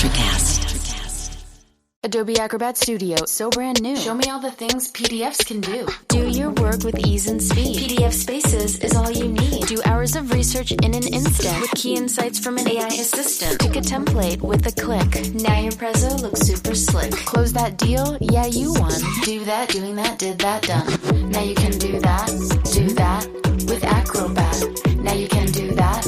Electrocast. Adobe Acrobat Studio, so brand new. Show me all the things PDFs can do. Do your work with ease and speed. PDF Spaces is all you need. Do hours of research in an instant with key insights from an AI assistant. Pick a template with a click. Now your prezzo looks super slick. Close that deal? Yeah, you won. Do that, doing that, did that, done. Now you can do that with Acrobat. Now you can do that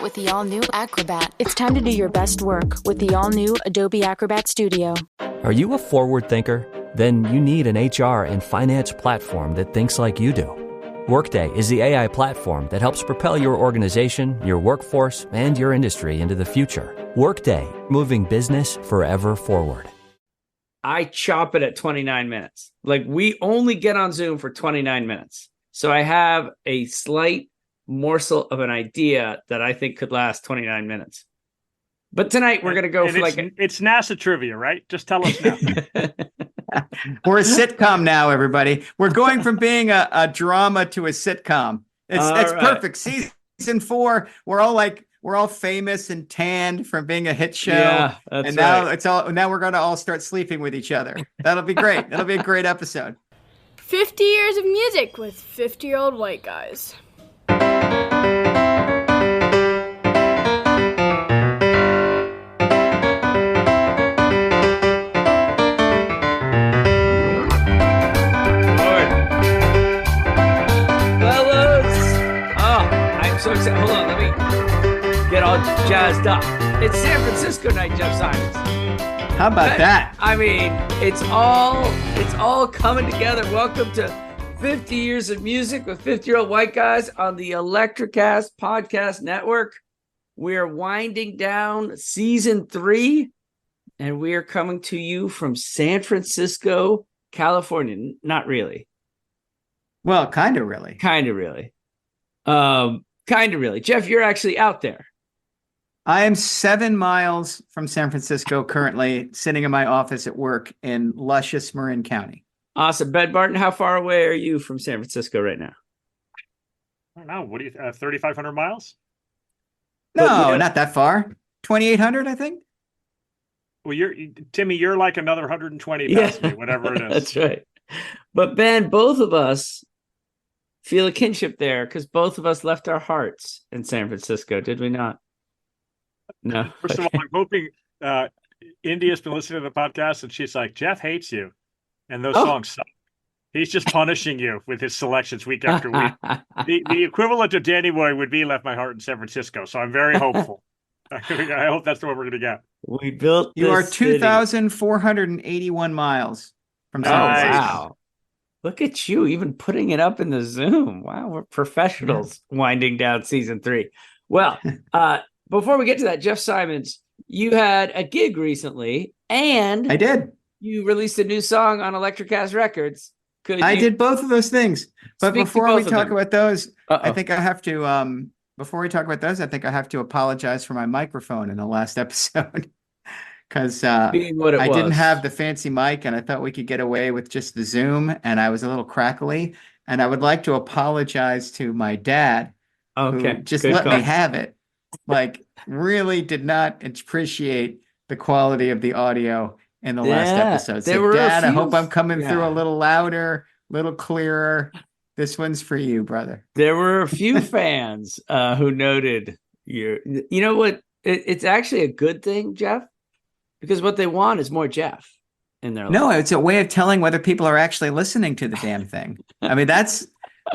with the all-new Acrobat. It's time to do your best work with the all-new Adobe Acrobat Studio. Are you a forward thinker? Then you need an HR and finance platform that thinks like you do. Workday is the AI platform that helps propel your organization, your workforce, and your industry into the future. Workday, moving business forever forward. I chop it at 29 minutes. Like, we only get on Zoom for 29 minutes. So I have a slight morsel of an idea that I think could last 29 minutes. But tonight we're going to go for it's NASA trivia, right? Just tell us now. We're a sitcom now, everybody. We're going from being a drama to a sitcom. It's right. Perfect. Season 4, we're all famous and tanned from being a hit show. Yeah, that's and now right. Now we're going to all start sleeping with each other. That'll be great. That'll be a great episode. 50 years of music with 50-year-old white guys. So excited. Hold on, let me get all jazzed up. It's San Francisco night, Jeff Simons. How about that? I mean, it's all coming together. Welcome to 50 Years of Music with 50-year-old white guys on the Electrocast podcast network. We're winding down season 3, and we are coming to you from San Francisco, California. Not really. Well, kind of really. Kind of really. Kind of really. Jeff, you're actually out there. I am 7 miles from San Francisco currently, sitting in my office at work in luscious Marin County. Awesome. Ben Barton, how far away are you from San Francisco right now? I don't know. What do you 3,500 miles? No, not that far. 2,800, I think. Well, Timmy, you're like another 120 past me, whatever it is. That's right. But Ben, both of us feel a kinship there because both of us left our hearts in San Francisco, did we not? No. First of all, I'm hoping India's been listening to the podcast and she's like, Jeff hates you. And those songs suck. He's just punishing you with his selections week after week. The equivalent of Danny Boy would be Left My Heart in San Francisco. So I'm very hopeful. I hope that's what we're going to get. We built You are 2,481 miles from San Francisco. Wow. Look at you, even putting it up in the Zoom. Wow, we're professionals winding down season 3. Well, before we get to that, Jeff Simons, you had a gig recently, and I did. You released a new song on Electrocast Records. I did both of those things. But before we talk about those, I think I have to before we talk about those, I think I have to apologize for my microphone in the last episode. Because I didn't have the fancy mic, and I thought we could get away with just the Zoom, and I was a little crackly. And I would like to apologize to my dad, who just let me have it. Like, really did not appreciate the quality of the audio in the last episode. So, Dad, I hope I'm coming through a little louder, a little clearer. This one's for you, brother. There were a few fans who noted you know what? It's actually a good thing, Jeff. Because what they want is more Jeff in their life. No, it's a way of telling whether people are actually listening to the damn thing. I mean, that's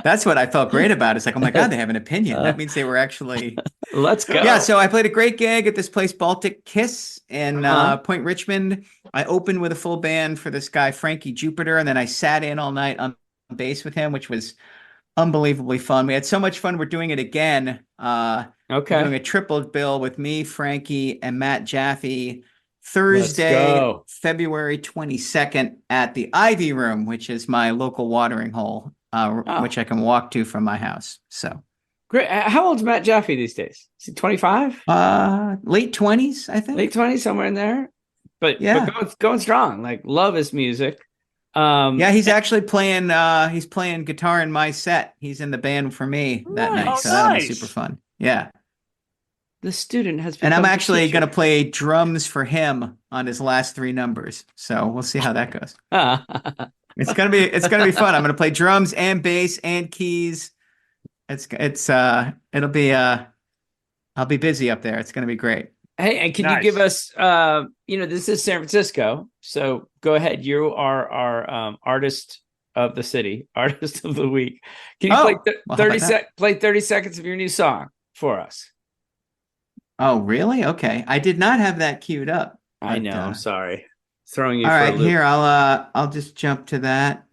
what I felt great about. It's like, oh my God, they have an opinion. That means they were actually. Let's go. Yeah, so I played a great gig at this place, Baltic Kiss in Point Richmond. I opened with a full band for this guy, Frankie Jupiter, and then I sat in all night on bass with him, which was unbelievably fun. We had so much fun. We're doing it again. We're doing a triple bill with me, Frankie, and Matt Jaffe. Thursday, February 22nd at the Ivy Room, which is my local watering hole, which I can walk to from my house. So great. How old's Matt Jaffe these days? Is he 25? Late 20s, I think. Late 20s, somewhere in there. But going strong. Like, love his music. He's actually playing. He's playing guitar in my set. He's in the band for me that night, so that'll be super fun. Yeah. The student has And I'm become the actually teacher. going to play drums for him on his last 3 numbers. So we'll see how that goes. It's gonna be fun. I'm going to play drums and bass and keys. It'll be I'll be busy up there. It's going to be great. Hey, and can you Nice. give us, this is San Francisco, so go ahead. You are our artist of the city, artist of the week. Can you play 30 seconds of your new song for us? Oh, really? Okay. I did not have that queued up. I know. I'm sorry. Throwing you all for right, a loop. here, I'll just jump to that.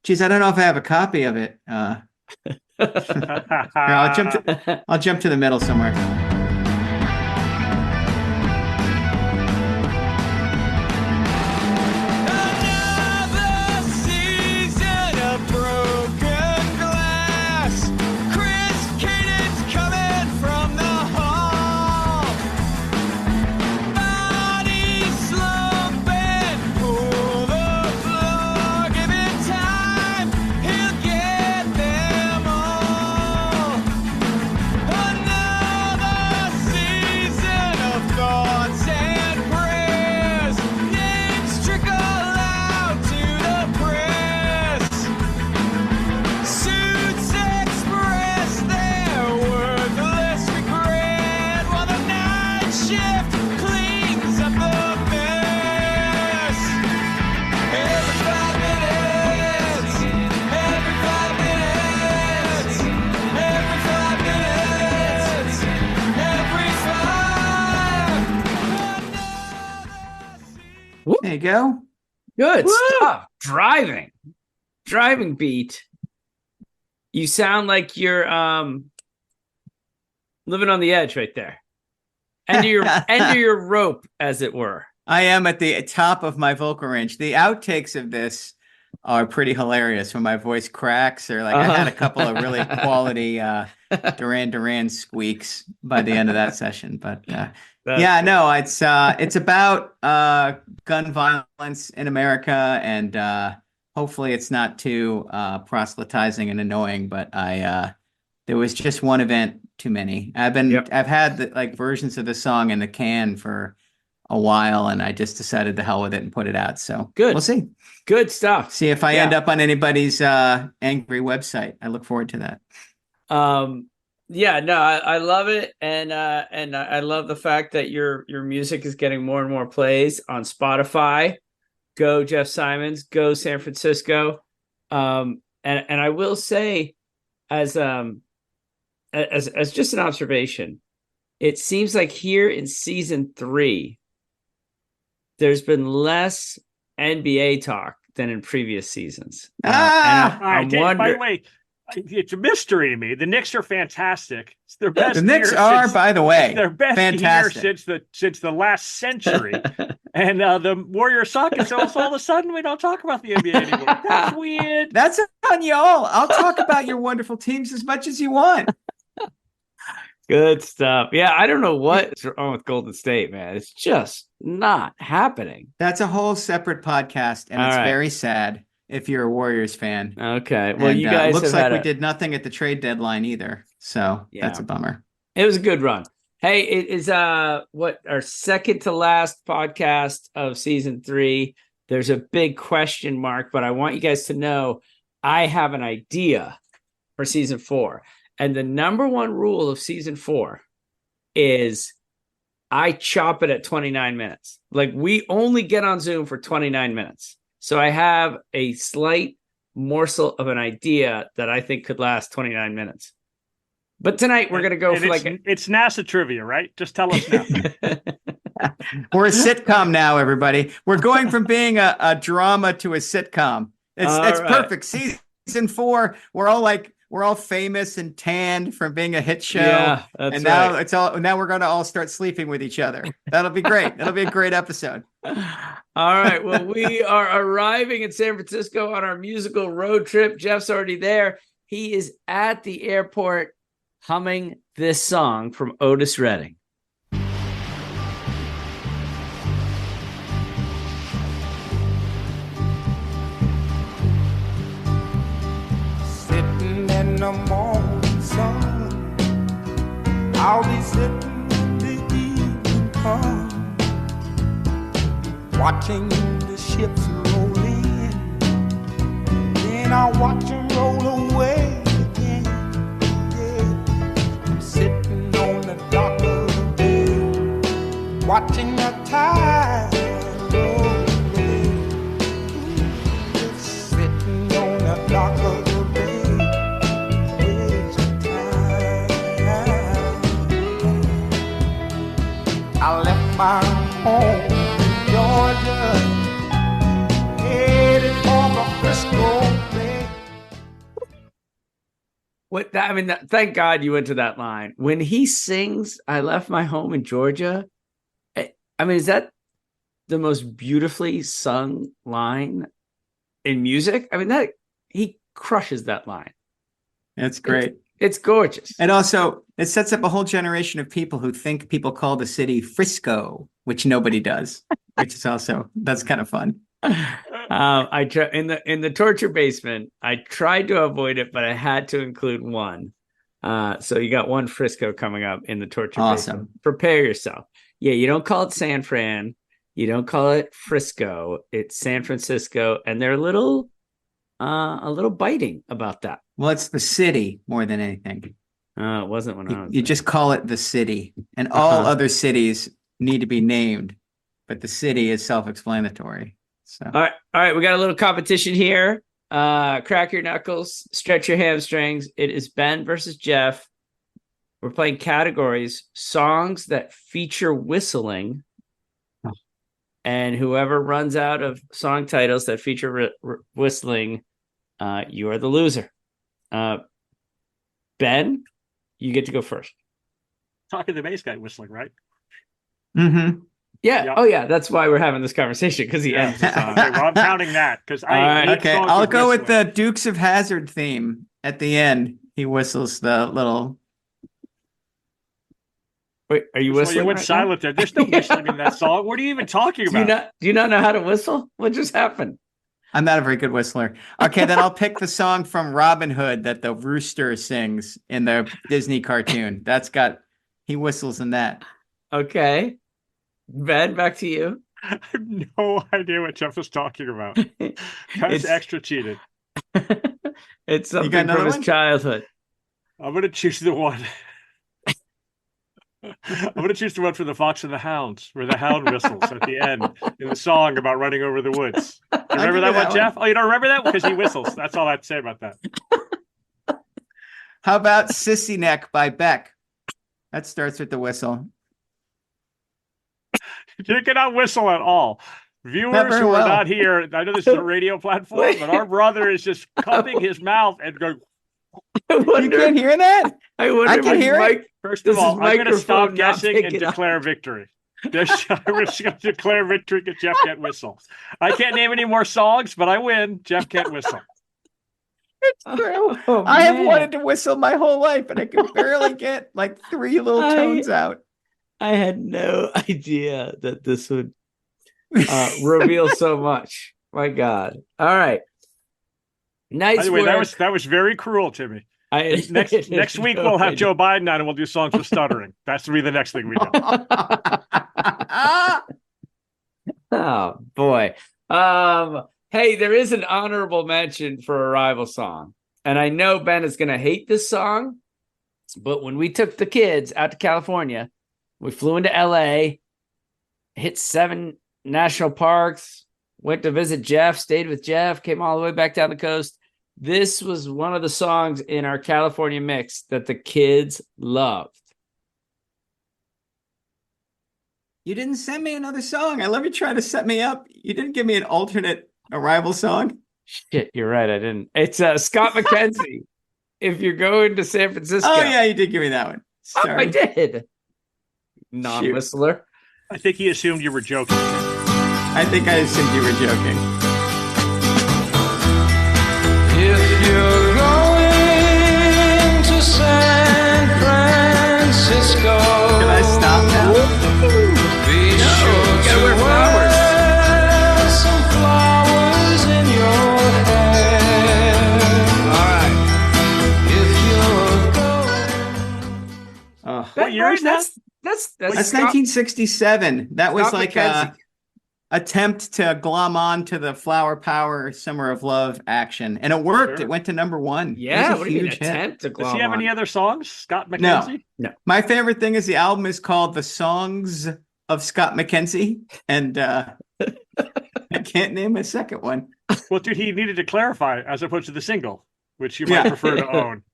Geez, I don't know if I have a copy of it. Here, I'll jump to the middle somewhere. There you go. Good stuff. Driving beat. You sound like you're living on the edge right there. End of your rope, as it were. I am at the top of my vocal range. The outtakes of this are pretty hilarious when my voice cracks, or like I had a couple of really quality Duran Duran squeaks by the end of that session. But it's about gun violence in America, and hopefully it's not too proselytizing and annoying. But there was just one event too many. I've had versions of the song in the can for a while, and I just decided to hell with it and put it out. So good. We'll see. Good stuff. See if I end up on anybody's angry website. I look forward to that. I love it, and I love the fact that your music is getting more and more plays on Spotify. Go Jeff Simons, go San Francisco. And I will say, as just an observation, it seems like here in season 3, there's been less NBA talk than in previous seasons. By the way, it's a mystery to me. The Knicks are fantastic. It's their best. The Knicks are, by the way, their best fantastic year since the last century. And the Warriors suck, and so all of a sudden we don't talk about the NBA anymore. That's weird. That's on y'all. I'll talk about your wonderful teams as much as you want. Good stuff. Yeah, I don't know what's wrong with Golden State, man. It's just not happening. That's a whole separate podcast, and it's very sad if you're a Warriors fan. Okay. Well, you guys looks like we did nothing at the trade deadline either. So that's a bummer. It was a good run. Hey, it is our second to last podcast of season 3. There's a big question mark, but I want you guys to know I have an idea for season 4. And the number one rule of season 4 is I chop it at 29 minutes. Like, we only get on Zoom for 29 minutes. So I have a slight morsel of an idea that I think could last 29 minutes. But tonight we're going to go for it's NASA trivia, right? Just tell us now. We're a sitcom now, everybody. We're going from being a drama to a sitcom. It's perfect. Season 4, we're all famous and tanned from being a hit show. Yeah, that's and now we're going to all start sleeping with each other. That'll be great. That'll be a great episode. All right. Well, we are arriving in San Francisco on our musical road trip. Jeff's already there. He is at the airport humming this song from Otis Redding. Sitting in the morning sun, I'll be sitting watching the ships roll in, then I watch them roll away again. Yeah. I'm sitting on the dock of the bay, watching the tide roll away. Just sitting on the dock of the bay, wasting time. I left my home in Georgia, headed for the Frisco Bay. What I mean, thank God you went to that line. When he sings, I left my home in Georgia. I mean, is that the most beautifully sung line in music? I mean, that he crushes that line. That's great. It's gorgeous. And also, it sets up a whole generation of people who think people call the city Frisco, which nobody does, which is also, that's kind of fun. I try in the torture basement. I tried to avoid it, but I had to include one. So you got one Frisco coming up in the torture basement. Prepare yourself. Yeah, you don't call it San Fran. You don't call it Frisco. It's San Francisco, and they're a little biting about that. Well, it's the city more than anything. It wasn't when I was. You just call it the city, and all other cities need to be named, but the city is self-explanatory. So, all right, we got a little competition here. Crack your knuckles, stretch your hamstrings. It is Ben versus Jeff. We're playing categories, songs that feature whistling, and whoever runs out of song titles that feature whistling, you are the loser. Ben, you get to go first. Talking to the bass guy whistling, right? Mm-hmm. Yeah. Yep. Oh, yeah. That's why we're having this conversation, because he ends the song. Okay, well, I'm counting that because okay, I'll go with the Dukes of Hazzard theme at the end. He whistles the little. Wait, are you whistling? You went silent there. There's no whistling in that song. What are you even talking about? Do you not know how to whistle? What just happened? I'm not a very good whistler. Okay, then I'll pick the song from Robin Hood that the rooster sings in the Disney cartoon. He whistles in that. Okay. Ben, back to you. I have no idea what Jeff was talking about. That's extra cheated. It's something from his childhood. I'm going to choose the one. I'm going to choose the one for the Fox and the Hounds, where the hound whistles at the end in the song about running over the woods. You remember that one, Jeff? Oh, you don't remember that? Because he whistles. That's all I have to say about that. How about Sissy Neck by Beck? That starts with the whistle. You cannot whistle at all. Viewers who are not here, I know this is a radio platform, but our brother is just cupping his mouth and going. You can't hear that? I can hear it. First of all, I'm going to stop guessing and declare victory. I'm just going to declare victory because Jeff can't whistle. I can't name any more songs, but I win. Jeff can't whistle. It's true. Oh, I have wanted to whistle my whole life, and I could barely get like 3 little tones out. I had no idea that this would reveal so much. My God. All right. Nice. By the way, that was very cruel, Timmy. Next week we'll have Joe Biden on and we'll do songs with stuttering. That's to be the next thing we do. Oh boy. Hey, there is an honorable mention for a rival song. And I know Ben is gonna hate this song, but when we took the kids out to California, we flew into LA, hit 7 national parks, went to visit Jeff, stayed with Jeff, came all the way back down the coast. This was one of the songs in our California mix that the kids loved. You didn't send me another song. I love you trying to set me up. You didn't give me an alternate arrival song. Shit, you're right. I didn't. It's Scott McKenzie. If you're going to San Francisco. Oh, yeah, you did give me that one. Sorry. Oh, I did. Non-whistler. I think he assumed you were joking. I think I assumed you were joking. If you're going to San Francisco, can I stop now? Be sure to wear some flowers in your hair. All right. If you're going, what year is that? That's 1967. That was like attempt to glom on to the Flower Power Summer of Love action. And it worked. Sure. It went to #1. Yeah, it was what a do you mean huge hit. attempt to glom Does he have on? any other songs? Scott No. McKenzie? No. My favorite thing is the album is called The Songs of Scott McKenzie. And I can't name a second one. Well, dude, he needed to clarify as opposed to the single, which you might prefer to own.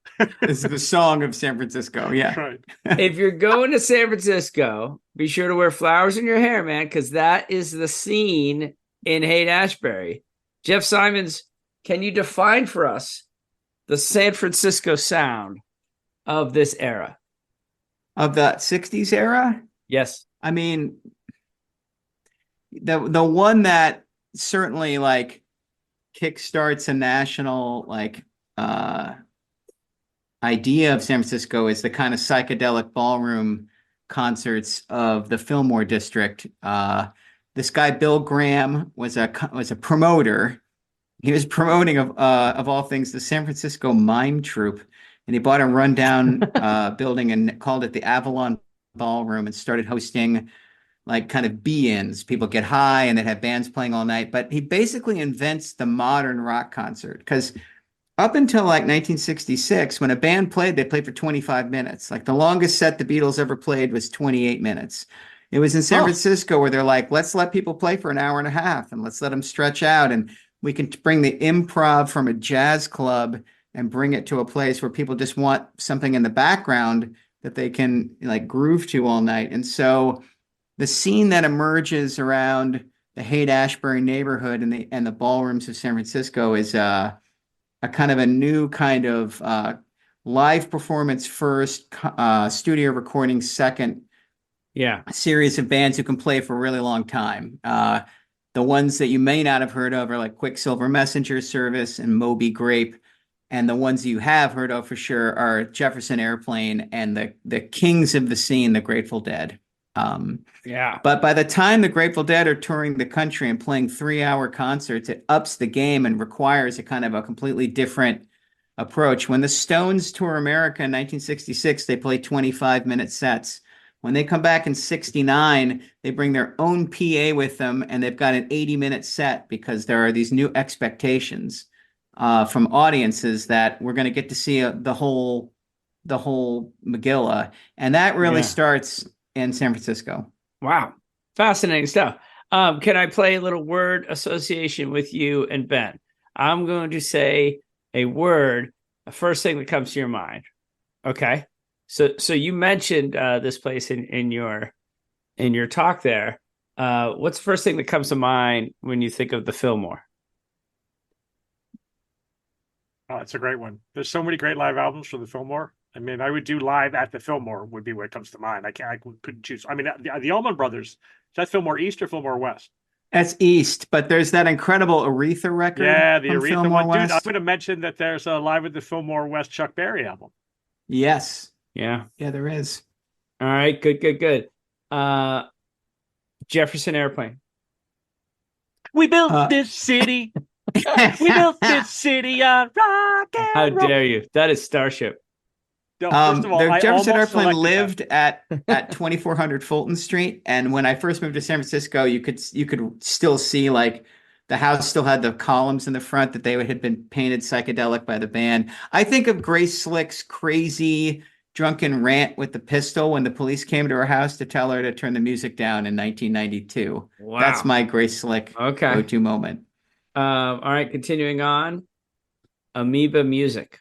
This is the song of San Francisco. Yeah. Right. If you're going to San Francisco, be sure to wear flowers in your hair, man, because that is the scene in Haight-Ashbury. Jeff Simons, can you define for us the San Francisco sound of this era? Of the 60s era? Yes. I mean, the one that certainly like kickstarts a national like idea of San Francisco is the kind of psychedelic ballroom concerts of the Fillmore district. This guy Bill Graham was a promoter. He was promoting of all things the San Francisco Mime Troupe, and he bought a rundown building and called it the Avalon Ballroom and started hosting like kind of be-ins. People get high and they'd have bands playing all night. But he basically invents the modern rock concert because up until like 1966, when a band played, they played for 25 minutes. Like the longest set the Beatles ever played was 28 minutes. It was in San Francisco where they're like, let's let people play for an hour and a half and let's let them stretch out. And we can bring the improv from a jazz club and bring it to a place where people just want something in the background that they can like groove to all night. And so the scene that emerges around the Haight-Ashbury neighborhood and the ballrooms of San Francisco is a kind of a new kind of live performance first, studio recording second series of bands who can play for a really long time. The ones that you may not have heard of are like Quicksilver Messenger Service and Moby Grape. And the ones you have heard of for sure are Jefferson Airplane and the kings of the scene, the Grateful Dead. But by the time the Grateful Dead are touring the country and playing 3-hour concerts, it ups the game and requires a kind of a completely different approach. When the Stones tour America in 1966, they play 25-minute sets. When they come back in 69, they bring their own PA with them and they've got an 80-minute set because there are these new expectations from audiences that we're going to get to see the whole Megillah. And that really starts in San Francisco. Wow. Fascinating stuff. Can I play a little word association with you and Ben? I'm going to say a word, the first thing that comes to your mind. Okay. So you mentioned this place in your talk there. What's the first thing that comes to mind when you think of the Fillmore? Oh, it's a great one. There's so many great live albums for the Fillmore. I mean, I would do live at the Fillmore would be what comes to mind. I couldn't choose. I mean, the Allman Brothers, is that Fillmore East or Fillmore West? That's East, but there's that incredible Aretha record. Yeah, the Aretha Fillmore one. West. Dude, I'm going to mention that there's a live at the Fillmore West Chuck Berry album. Yes. Yeah. Yeah, there is. All right. Good. Jefferson Airplane. We built this city. We built this city on rock and How roll. dare you? That is Starship. No, first of all, the I Jefferson almost Airplane selected lived at 2400 Fulton Street, and when I first moved to San Francisco, you could still see like the house still had the columns in the front that they had been painted psychedelic by the band. I think of Grace Slick's crazy drunken rant with the pistol when the police came to her house to tell her to turn the music down in 1992. Wow. That's my Grace Slick go-to moment. All right, continuing on. Amoeba Music.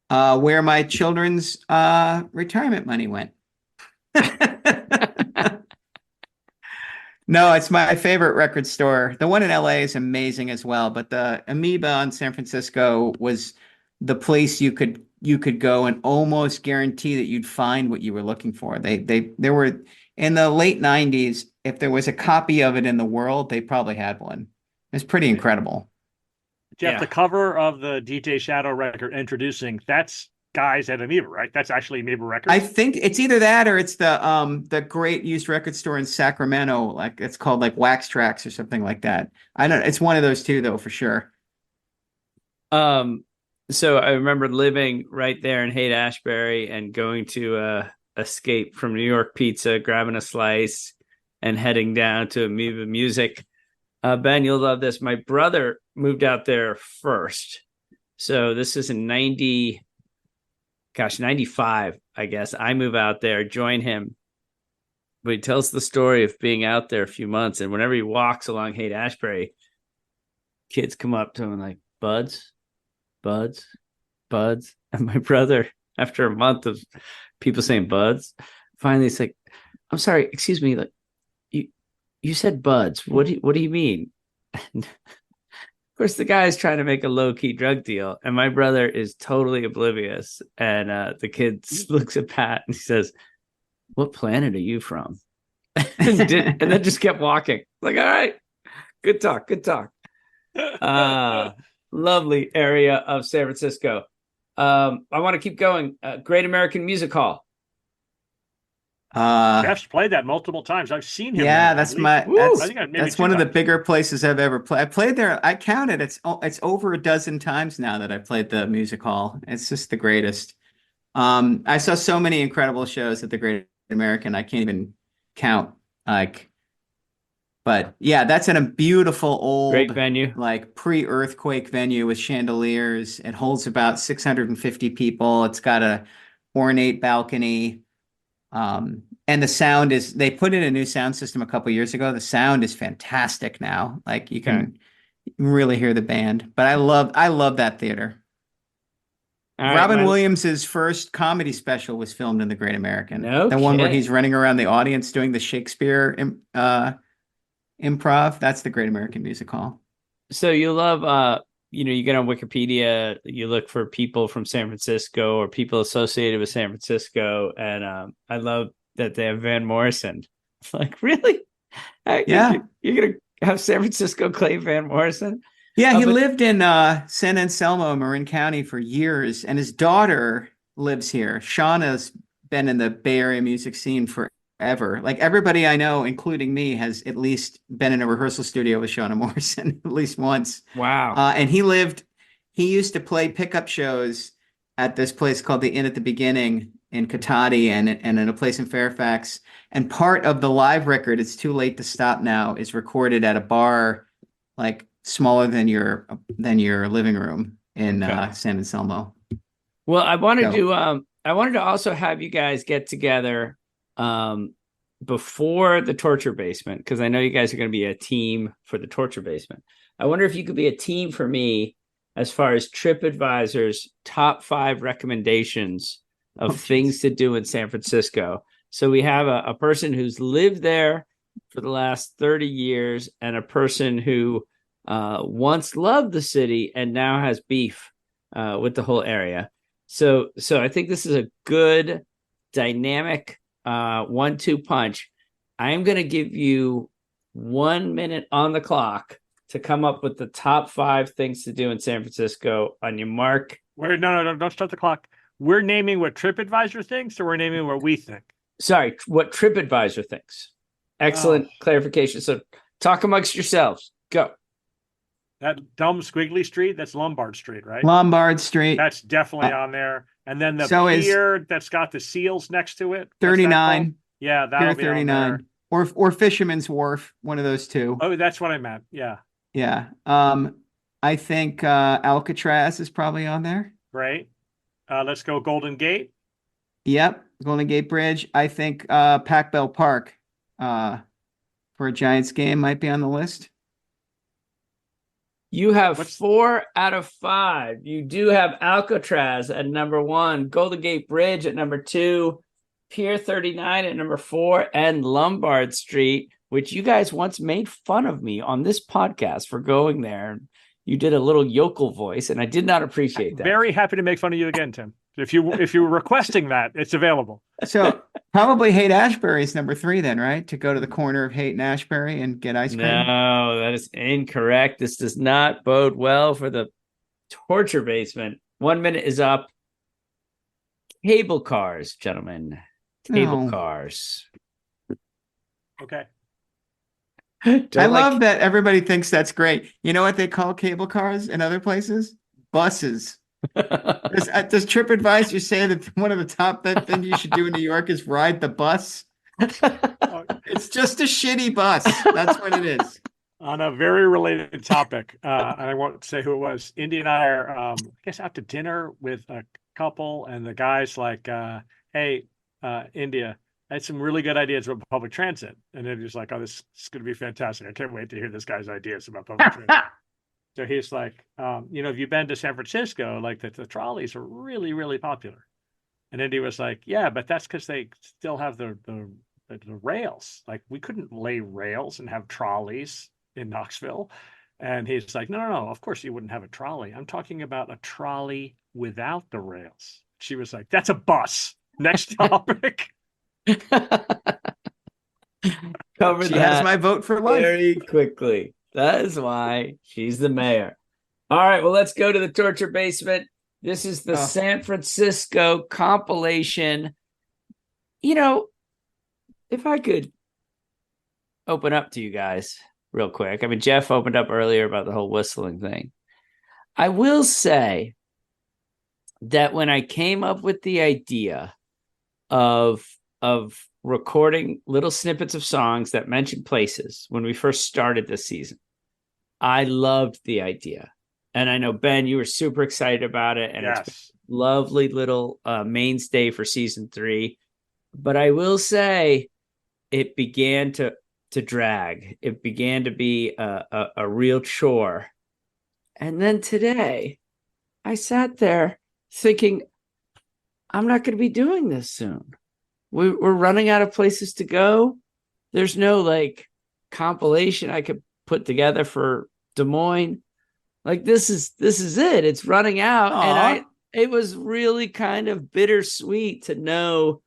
Where my children's retirement money went. No, it's my favorite record store. The one in LA is amazing as well, but the Amoeba in San Francisco was the place you could go and almost guarantee that you'd find what you were looking for. There were in the late 90s, if there was a copy of it in the world, they probably had one. It's pretty incredible. Jeff, the cover of the DJ Shadow record introducing, that's guys at Amoeba, right? That's actually Amoeba Records. I think it's either that or it's the great used record store in Sacramento. Like it's called like Wax Tracks or something like that. I don't. It's one of those two though, for sure. So I remember living right there in Haight-Ashbury and going to Escape from New York Pizza, grabbing a slice, and heading down to Amoeba Music. Ben, you'll love this. My brother moved out there first. So this is in 95, I guess. I move out there, join him. But he tells the story of being out there a few months. And whenever he walks along Haight-Ashbury, kids come up to him and like, buds, buds, buds. And my brother, after a month of people saying buds, finally it's like, I'm sorry, excuse me, like you said buds. What do you mean? And of course, the guy is trying to make a low-key drug deal, and my brother is totally oblivious. And the kid looks at Pat and he says, "What planet are you from?" and then just kept walking. Like, all right, good talk. Lovely area of San Francisco. I want to keep going. Great American Music Hall. Jeff's played that multiple times. I've seen him. Yeah, there, that's one of the bigger places I've ever played. I played there. I counted. It's over a dozen times now that I played the music hall. It's just the greatest. I saw so many incredible shows at the Great American. I can't even count. But yeah, that's in a beautiful old great venue, like pre-earthquake venue with chandeliers. It holds about 650 people. It's got a ornate balcony. And the sound is, they put in a new sound system a couple years ago. The sound is fantastic now. Like you can really hear the band. But I love that theater. Robin Williams's first comedy special was filmed in the Great American. The one where he's running around the audience doing the Shakespeare improv. That's the Great American Music Hall. So you love you get on Wikipedia, you look for people from San Francisco or people associated with San Francisco, and I love that they have Van Morrison. It's like, really? Yeah. You're going to have San Francisco claim Van Morrison? Yeah, he lived in San Anselmo, Marin County for years, and his daughter lives here. Shauna's been in the Bay Area music scene forever. Like everybody I know, including me, has at least been in a rehearsal studio with Shauna Morrison at least once. Wow. And he used to play pickup shows at this place called the Inn at the Beginning in Cotati and in a place in Fairfax. And part of the live record, It's Too Late to Stop Now, is recorded at a bar like smaller than your living room in San Anselmo. Well, I wanted to also have you guys get together before the Torture Basement, because I know you guys are going to be a team for the Torture Basement. I wonder if you could be a team for me as far as TripAdvisor's top 5 recommendations of things to do in San Francisco. So we have a person who's lived there for the last 30 years and a person who once loved the city and now has beef with the whole area. So I think this is a good dynamic 1-2 punch. I'm going to give you 1 minute on the clock to come up with the top 5 things to do in San Francisco. On your mark. No, don't start the clock. We're naming what TripAdvisor thinks, or we're naming what we think? Sorry, what TripAdvisor thinks. Excellent clarification. So talk amongst yourselves. Go. That dumb squiggly street, that's Lombard Street, right? Lombard Street. That's definitely on there. And then the pier that's got the seals next to it. 39. Yeah, that'll be 39. On there. Or Fisherman's Wharf, one of those two. Oh, that's what I meant. Yeah. Yeah. I think Alcatraz is probably on there. Great. Let's go Golden Gate. Yep. Golden Gate Bridge. I think Pac Bell Park for a Giants game might be on the list. You have 4 out of 5. You do have Alcatraz at number 1, Golden Gate Bridge at number 2, Pier 39 at number 4, and Lombard Street, which you guys once made fun of me on this podcast for going there. You did a little yokel voice, and I did not appreciate that. Very happy to make fun of you again, Tim. If you were requesting that, it's available. So probably Haight-Ashbury is number 3 then, right? To go to the corner of Haight and Ashbury and get ice cream. No, that is incorrect. This does not bode well for the Torture Basement. 1 minute is up. Cable cars, gentlemen. Cable cars. Okay. I love that everybody thinks that's great. You know what they call cable cars in other places? Buses. Does TripAdvisor say that one of the top things you should do in New York is ride the bus? It's just a shitty bus. That's what it is. On a very related topic, and I won't say who it was, Indy and I are, I guess, out to dinner with a couple, and the guy's like, hey, India, I had some really good ideas about public transit. And then he's like, oh, this is going to be fantastic. I can't wait to hear this guy's ideas about public transit. So he's like, if you've been to San Francisco, like the trolleys are really, really popular. And Indy was like, yeah, but that's because they still have the rails. Like, we couldn't lay rails and have trolleys in Knoxville. And he's like, no, of course you wouldn't have a trolley. I'm talking about a trolley without the rails. She was like, that's a bus. Next topic. Cover she that has my vote for life very quickly. That is why she's the mayor. All right, well, let's go to the torture basement. This is the San Francisco compilation. If I could open up to you guys real quick. I mean, Jeff opened up earlier about the whole whistling thing. I will say that when I came up with the idea of recording little snippets of songs that mention places when we first started this season, I loved the idea. And I know, Ben, you were super excited about it. And It's a lovely little mainstay for season 3. But I will say it began to drag. It began to be a real chore. And then today, I sat there thinking, I'm not going to be doing this soon. We're running out of places to go. There's no compilation I could put together for Des Moines. This is it. It's running out. Aww. And it was really kind of bittersweet to know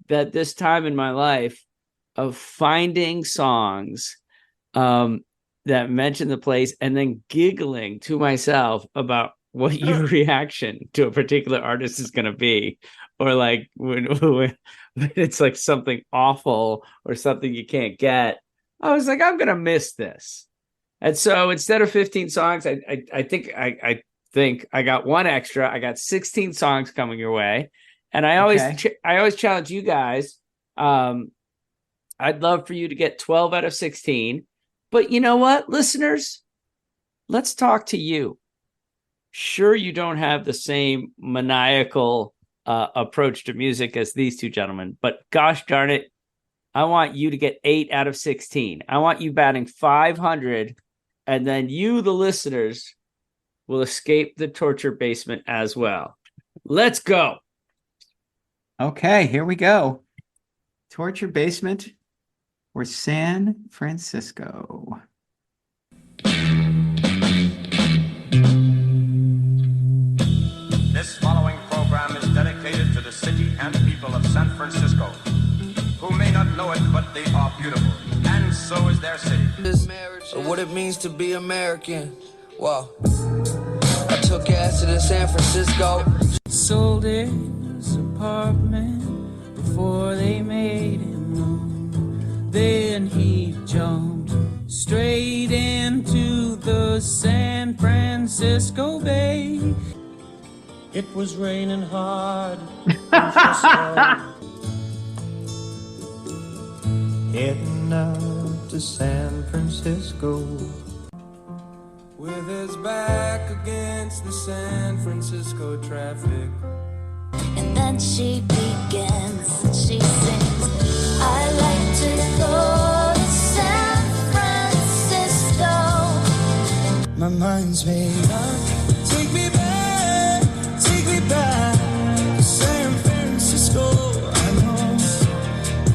that this time in my life of finding songs that mention the place and then giggling to myself about what your reaction to a particular artist is going to be, or when it's like something awful or something you can't get. I was like, I'm going to miss this. And so instead of 15 songs, I think I got one extra. I got 16 songs coming your way. And I always challenge you guys. I'd love for you to get 12 out of 16. But you know what, listeners? Let's talk to you. Sure, you don't have the same maniacal approach to music as these two gentlemen, but gosh darn it, I want you to get 8 out of 16. I want you batting 500, and then you, the listeners, will escape the torture basement as well. Let's go. Okay, here we go. Torture basement or San Francisco. This following program is dedicated to the city and people of San Francisco, who may not know it, but they are beautiful, and so is their city. What it means to be American. Well, I took acid in San Francisco. Sold his apartment before they made him move. Then he jumped straight into the San Francisco Bay. It was raining hard. Heading out to San Francisco. With his back against the San Francisco traffic. And then she begins, she sings, I like to go to San Francisco. My mind's made up. Take me back to San Francisco. I know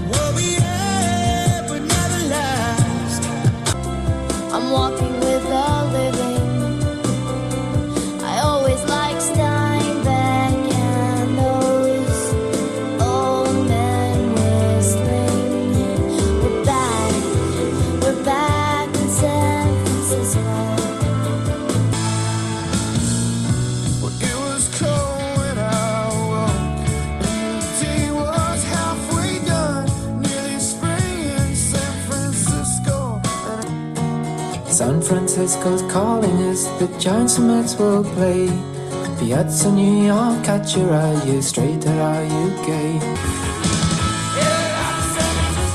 we'll be there, but never last. I'm walking with the living. I always like Steinbeck and those old men whistling. We're back in San Francisco. Well, it was cold when I woke, and the day was halfway done. Nearly spring in San Francisco. San Francisco's calling us, the giant cements will play. Piazza New York, catch your eye, you straight or are you gay? Yeah, San Francisco.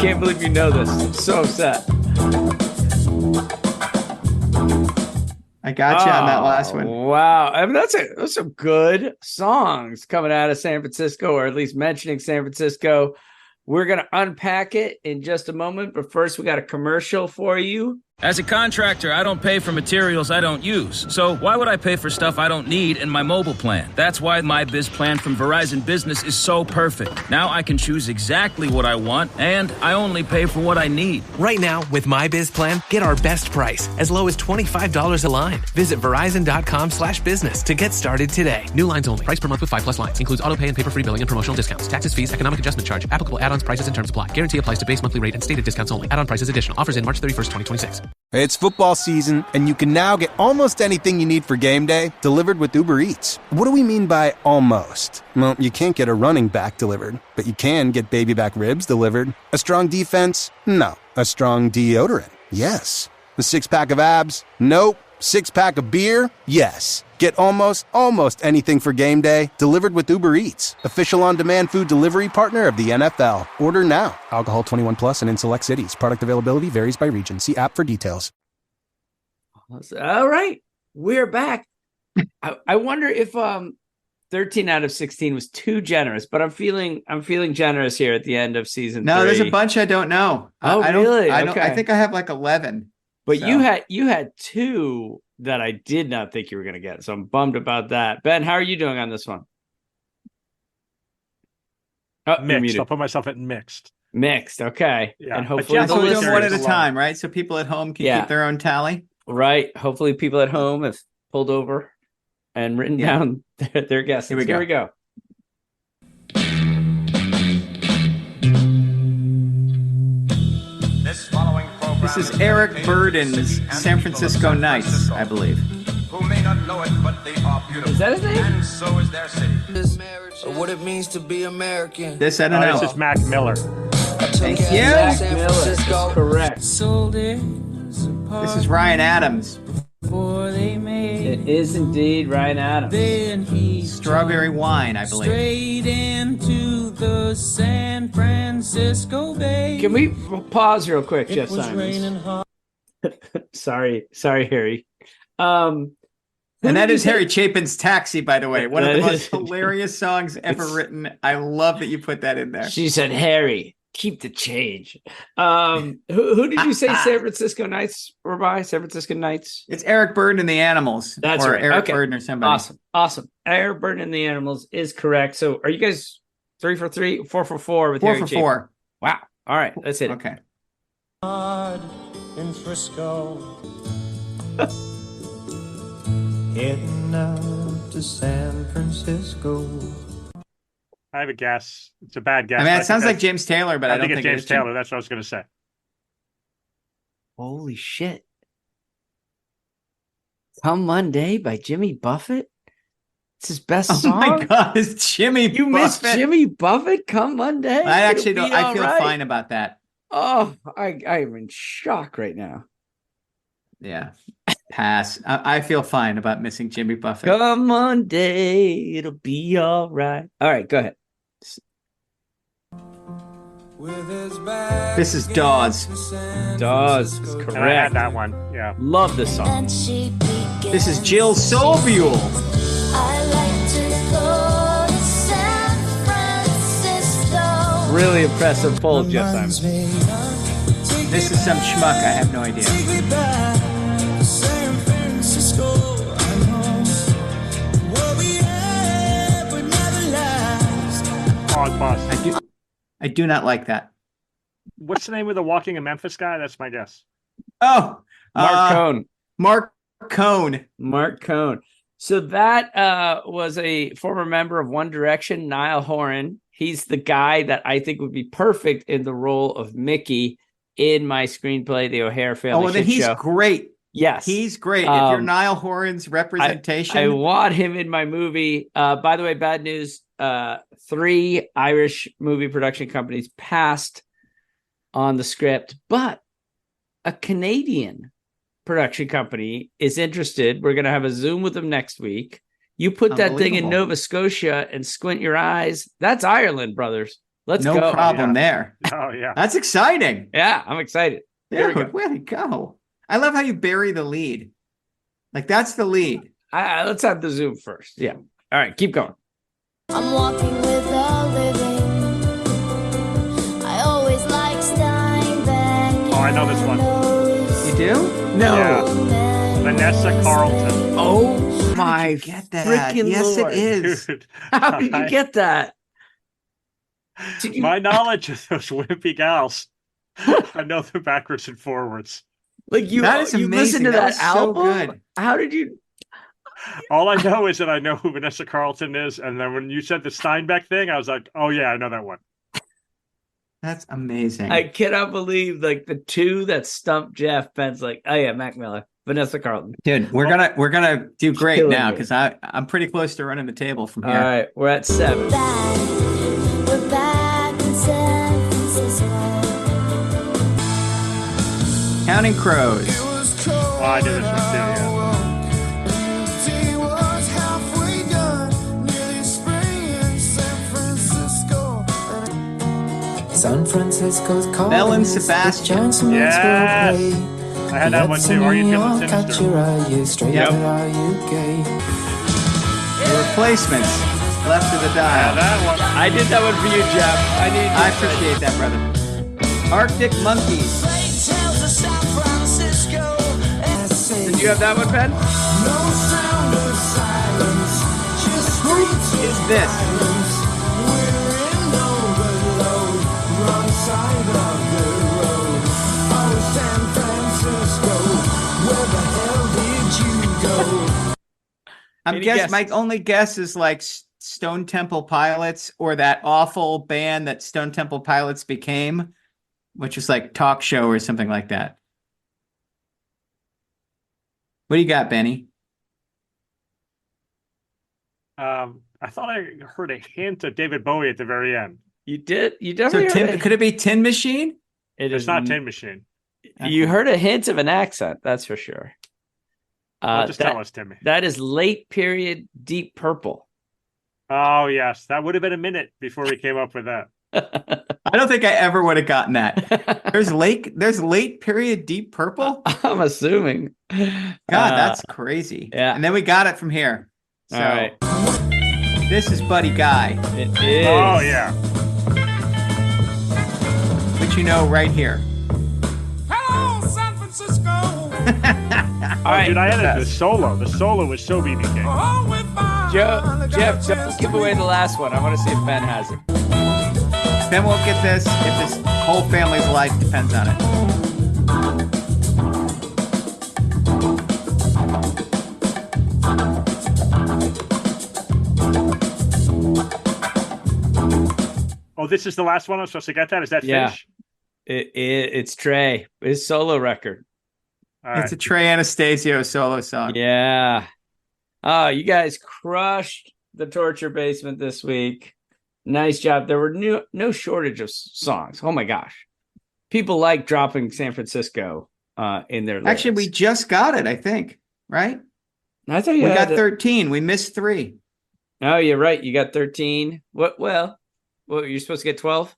can't believe you know this. I'm so upset. I got you on that last one. Wow. I mean, those some good songs coming out of San Francisco, or at least mentioning San Francisco. We're going to unpack it in just a moment, but first we got a commercial for you. As a contractor, I don't pay for materials I don't use. So why would I pay for stuff I don't need in my mobile plan? That's why my Biz plan from Verizon Business is so perfect. Now I can choose exactly what I want, and I only pay for what I need. Right now, with my Biz plan, get our best price, as low as $25 a line. Visit Verizon.com/business to get started today. New lines only. Price per month with 5+ lines. Includes auto pay and paper-free billing and promotional discounts. Taxes, fees, economic adjustment charge. Applicable add-ons, prices, and terms apply. Guarantee applies to base monthly rate and stated discounts only. Add-on prices additional. Offers in March 31st, 2026. It's football season, and you can now get almost anything you need for game day delivered with Uber Eats. What do we mean by almost? Well, you can't get a running back delivered, but you can get baby back ribs delivered. A strong defense? No. A strong deodorant? Yes. A six-pack of abs? Nope. Six-pack of beer? Yes. Get almost anything for game day delivered with Uber Eats, official on-demand food delivery partner of the NFL. Order now. Alcohol 21 plus and in select cities. Product availability varies by region. See app for details. All right, we're back. I wonder if 13 out of 16 was too generous, but I'm feeling generous here at the end of season 3. No, there's a bunch I don't know. Oh, really? Okay. I think I have like 11. But so. you had 2 that I did not think you were going to get, so I'm bummed about that. Ben, how are you doing on this one? Oh, mixed. I'll put myself at mixed. Mixed, okay. Yeah. And hopefully we're doing one at a time, right? So people at home can keep their own tally. Right. Hopefully people at home have pulled over and written down their guesses. Here we go. This is Eric Burden's San Francisco Nights, I believe. Who may not know it, but they are beautiful. Is that his name? And so is their city. What it means to be American. This I don't know. This is Mac Miller. Thank you. Mac Miller is correct. This is Ryan Adams. It is indeed Ryan Adams. Strawberry Wine, I believe. Straight into the San Francisco Bay. Can we pause real quick, Jeff Simons? Sorry, Harry. And that is Harry Chapin's Taxi, by the way. One of the most hilarious songs ever written. I love that you put that in there. She said, Harry, keep the change. Who did you say San Francisco Nights were by? San Francisco Nights? It's Eric Burden and the Animals. That's right. Eric Burden or somebody. Awesome. Eric Burden and the Animals is correct. So are you guys 3 for 3, 4 for 4 with 4 Harry for Chapin? 4. Wow. All right, let's hit it. Okay. In Frisco. Heading out to San Francisco. I have a guess. It's a bad guess. I mean, it sounds like James Taylor, but I don't think it's James Taylor. That's what I was going to say. Holy shit. Come Monday by Jimmy Buffett? It's his best song? Oh my God, it's Jimmy Buffett. You missed Jimmy Buffett? Come Monday? I actually don't. I feel fine about that. Oh, I'm in shock right now. Yeah. Pass. I feel fine about missing Jimmy Buffett. Come Monday, it'll be all right. All right, go ahead. This is Dawes. Dawes is correct. And I had that one. Yeah. Love this song. This is Jill Solbuel. Really impressive poll, Jeff Simons. This is some schmuck. I have no idea. I do not like that. What's the name of the Walking in Memphis guy? That's my guess. Oh, Mark Cohn. Mark Cohn. So that was a former member of One Direction, Niall Horan. He's the guy that I think would be perfect in the role of Mickey in my screenplay, The O'Hare Family Show. Oh, well, then he's great. Yes. He's great. If you're Niall Horan's representation. I want him in my movie. By the way, bad news. 3 Irish movie production companies passed on the script, but a Canadian production company is interested. We're going to have a Zoom with them next week. You put that thing in Nova Scotia and squint your eyes. That's Ireland, brothers. Let's no go. problem there. Oh yeah, that's exciting. Yeah, I'm excited. Dude, way to go! I love how you bury the lead. Like that's the lead. Let's have the Zoom first. Yeah. All right, keep going. I'm walking with a living. I always like Steinbeck. Oh, I know this one. You do? No. Yeah. Vanessa Carlton. Oh my get that? freaking Yes, Lord. it is. Dude, How did you get that? My knowledge of those wimpy gals, I know them backwards and forwards. Like you amazing. listened to that was album? so good. How did you? All I know is that I know who Vanessa Carlton is, and then when you said the Steinbeck thing, I was like, "Oh yeah, I know that one." That's amazing. I cannot believe like the two that stumped Jeff. Ben's like, oh yeah, Mac Miller, Vanessa Carlton. Dude, we're gonna do great Killing now me. because I'm pretty close to running the table from here. All right, we're at 7. We're back in San Francisco. Counting Crows. Oh, I did this one too. Yeah. San Francisco's calling. Bell and us, the Sebastian. Giants and Mets will Yes. play. I had that one too. Are you feeling Catcher, sinister? are you straight Yep. or are you gay? The Replacements. Left of the Yeah, dial. that one. I did that one for you, Jeff. I appreciate that, brother. Arctic Monkeys. Did you have that one, Ben? Who is this? I'm Any guessing guesses? my only guess is like Stone Temple Pilots or that awful band that Stone Temple Pilots became, which is like talk show or something like that. What do you got, Benny? I thought I heard a hint of David Bowie at the very end. You did. You So definitely heard could it be Tin Machine? It's not Tin Machine. You heard a hint of an accent, that's for sure. Just tell us, Timmy. That is late period Deep Purple. Oh yes, that would have been a minute before we came up with that. I don't think I ever would have gotten that. There's late period Deep Purple. I'm assuming. God, that's crazy. Yeah. And then we got it from here. So All right. this is Buddy Guy, It is. Oh yeah. which you know right here. Hello, San Francisco. All right. Dude, I had the solo. The solo was so BBK. Oh, we're fine. Jeff, don't give away the last one. I want to see if Ben has it. Ben won't get this if his whole family's life depends on it. Oh, this is the last one I'm supposed to get that? Is that Yeah. finish? It's Trey, his solo record. All right. It's a Trey Anastasio solo song. Yeah. Oh, you guys crushed the Torture Basement this week. Nice job. There were no shortage of songs. Oh my gosh. People like dropping San Francisco in their lists. Actually, we just got it, I think, right? I thought you We had got 13. We missed 3. Oh, you're right. You got 13. What you're supposed to get 12?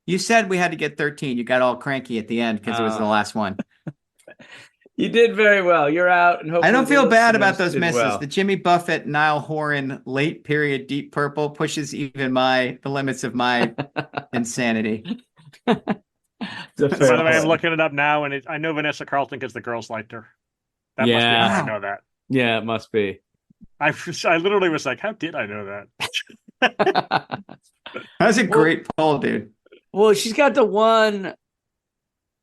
You said we had to get 13. You got all cranky at the end because it was the last one. You did very well. You're out, and hopefully I don't feel the bad about listeners those did misses. well. The Jimmy Buffett, Niall Horan, late period Deep Purple pushes even the limits of my insanity. By the way, I'm looking it up now, and I know Vanessa Carlton because the girls liked her. That must be how I know that. Yeah, it must be. I literally was like, how did I know that? That's a great poll, dude. Well, she's got the one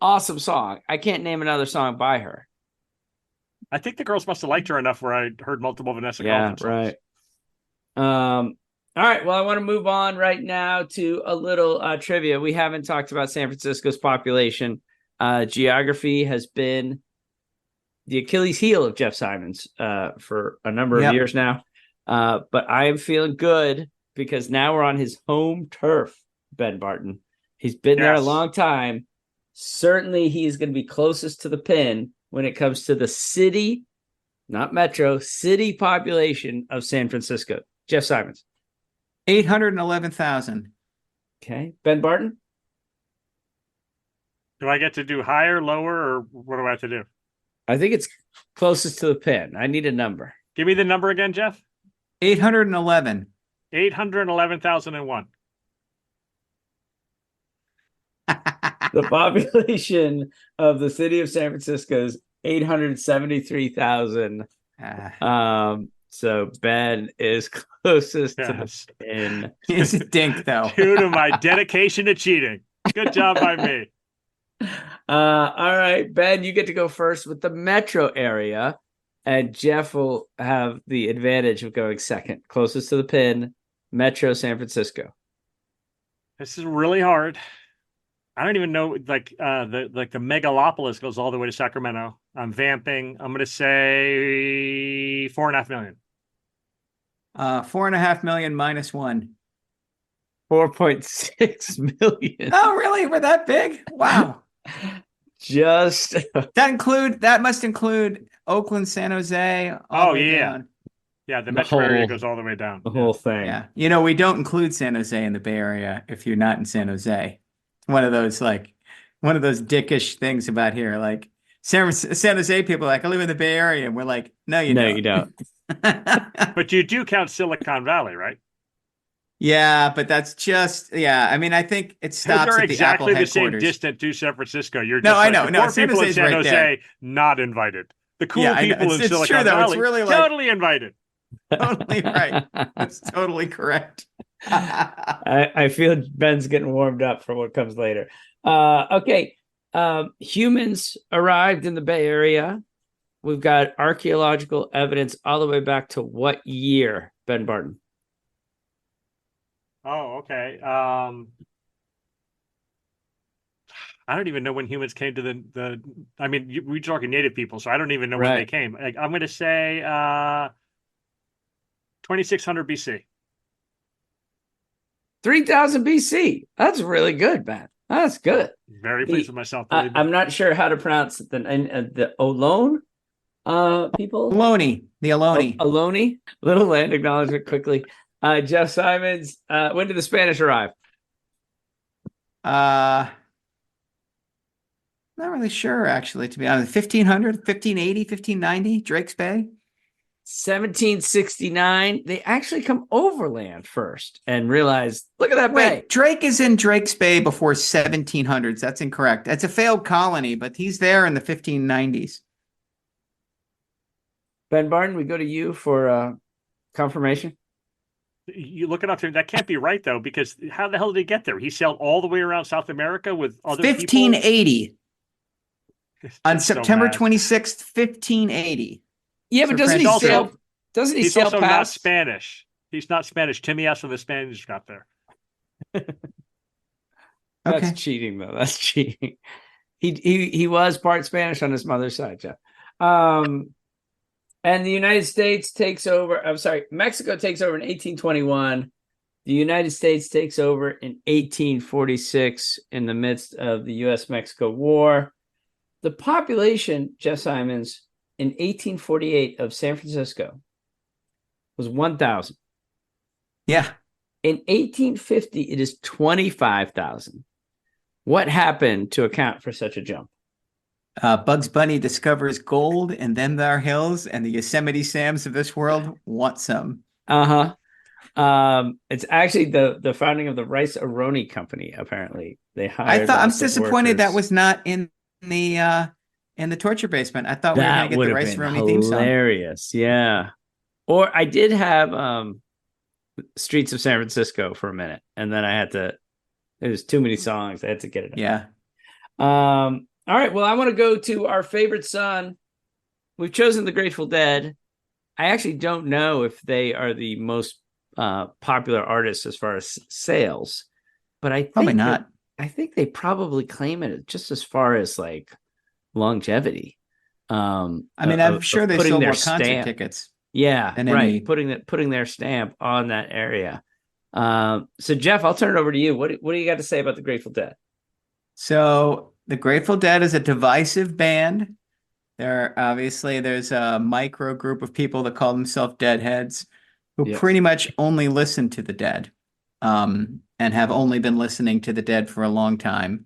awesome song. I can't name another song by her. I think the girls must have liked her enough where I heard multiple Vanessa Carlton songs. Right. All right. Well, I want to move on right now to a little trivia. We haven't talked about San Francisco's population. Geography has been the Achilles heel of Jeff Simons for a number of years now. But I am feeling good because now we're on his home turf, Ben Barton. He's been there a long time. Certainly he's going to be closest to the pin when it comes to the city, not metro, city population of San Francisco. Jeff Simons. 811,000. Okay. Ben Barton? Do I get to do higher, lower, or what do I have to do? I think it's closest to the pin. I need a number. Give me the number again, Jeff. 811. 811,001. The population of the city of San Francisco is 873,000. So Ben is closest to the pin. He's a dink, though. Due to my dedication to cheating. Good job by me. All right, Ben, you get to go first with the metro area, and Jeff will have the advantage of going second. Closest to the pin, Metro San Francisco. This is really hard. I don't even know, the megalopolis goes all the way to Sacramento. I'm vamping. I'm going to say 4.5 million. 4.5 million minus 1. 4.6 million. Oh, really? We're that big? Wow. Just that must include Oakland, San Jose. Oh, yeah. Down. Yeah, the metro area goes all the way down. The whole thing. Yeah. We don't include San Jose in the Bay Area if you're not in San Jose. One of those dickish things about here. Like San Jose people are like, I live in the Bay Area. And we're like, no, you don't. But you do count Silicon Valley, right? Yeah, but that's just I mean, I think it stops They're at the exactly Apple the same headquarters. distance to San Francisco. You're just no, I know. The no, poor San people in Jose's San right Jose there. not invited. The cool people in it's Silicon true, though. Valley It's really totally invited. Totally right. That's totally correct. I feel Ben's getting warmed up for what comes later. Okay. Humans arrived in the Bay Area. We've got archaeological evidence all the way back to what year, Ben Barton? Oh, okay. I don't even know when humans came to the I mean, we're talking native people, so I don't even know when they came. I'm going to say 2600 BC. 3000 BC. That's really good, Ben. That's good. Very pleased with myself. I'm not sure how to pronounce the Olone people. Ohlone. The Ohlone. Ohlone. Little land acknowledgement quickly. Jeff Simons, when did the Spanish arrive? Not really sure, actually, to be honest. 1500, 1580, 1590, Drake's Bay. 1769. They actually come overland first and realize, look at that bay. Drake is in Drake's Bay before 1700s. That's incorrect. That's a failed colony, but he's there in the 1590s. Ben Barton, we go to you for confirmation. You look it up to him. That can't be right, though, because how the hell did he get there? He sailed all the way around South America with other 1580. people? On September 26th, 1580. Yeah, but doesn't he sail? Doesn't he sail past? He's also not Spanish. He's not Spanish. Timmy asked when the Spanish got there. That's cheating, though. That's cheating. He was part Spanish on his mother's side, Jeff. And the United States takes over. I'm sorry, Mexico takes over in 1821. The United States takes over in 1846 in the midst of the U.S.-Mexico War. The population, Jeff Simons, in 1848 of San Francisco was 1,000. Yeah. In 1850, it is 25,000. What happened to account for such a jump? Bugs Bunny discovers gold and then there are hills, and the Yosemite Sams of this world want some. It's actually the founding of the Rice Aroni Company. Apparently, they hired. I'm disappointed that was not in the torture basement. I thought we were going to get the Rice Aroni theme song. Hilarious, yeah. Or I did have Streets of San Francisco for a minute, and then I had to. There was too many songs. I had to get it. Yeah. All right. Well, I want to go to our favorite son. We've chosen the Grateful Dead. I actually don't know if they are the most popular artists as far as sales, but I think probably not. I think they probably claim it just as far as like longevity. I'm sure they sold more concert tickets. Yeah, right. Putting their stamp on that area. So Jeff, I'll turn it over to you. What do you got to say about the Grateful Dead? So the Grateful Dead is a divisive band. There's a micro group of people that call themselves Deadheads who pretty much only listen to the Dead. and have only been listening to the Dead for a long time.